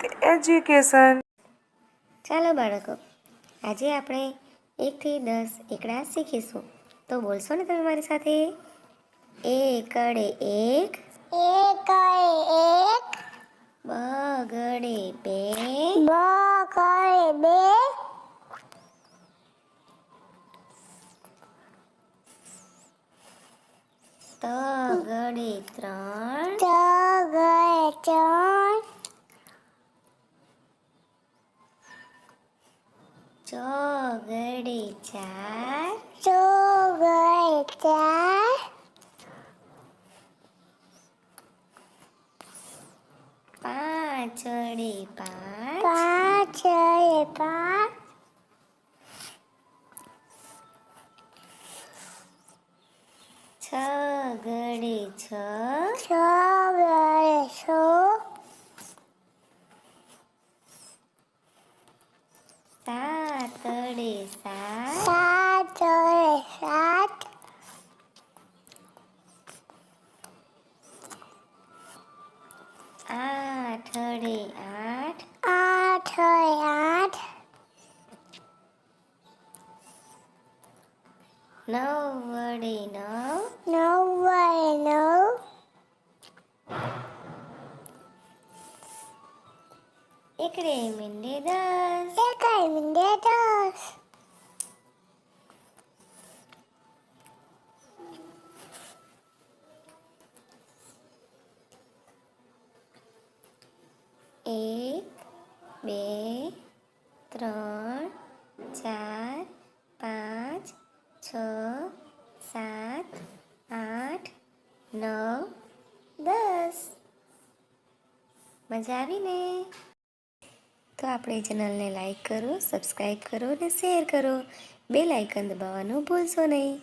with education. ચાલો બાળકો, આજે આપણે 1 થી 10 એકડા શીખીશું. તો બોલશો ને તમે મારી સાથે? એકડે એક, બગડે બે, તગડે ત્રણ, ચોગડે ચાર, પાંચડે પાંચ, છગડે છ, સાતડે સાત, આઠડે આઠ, નવડે નવ, એકડે મીંડે દસ, એક, બે, ત્રણ, ચાર, પાંચ, છ, સાત, આઠ, નવ, 10. મજા આવી ને? તો આપણી ચેનલને લાઈક કરો, સબસ્ક્રાઈબ કરો અને શેર કરો. બેલ આઇકન દબાવવાનું ભૂલશો નહીં.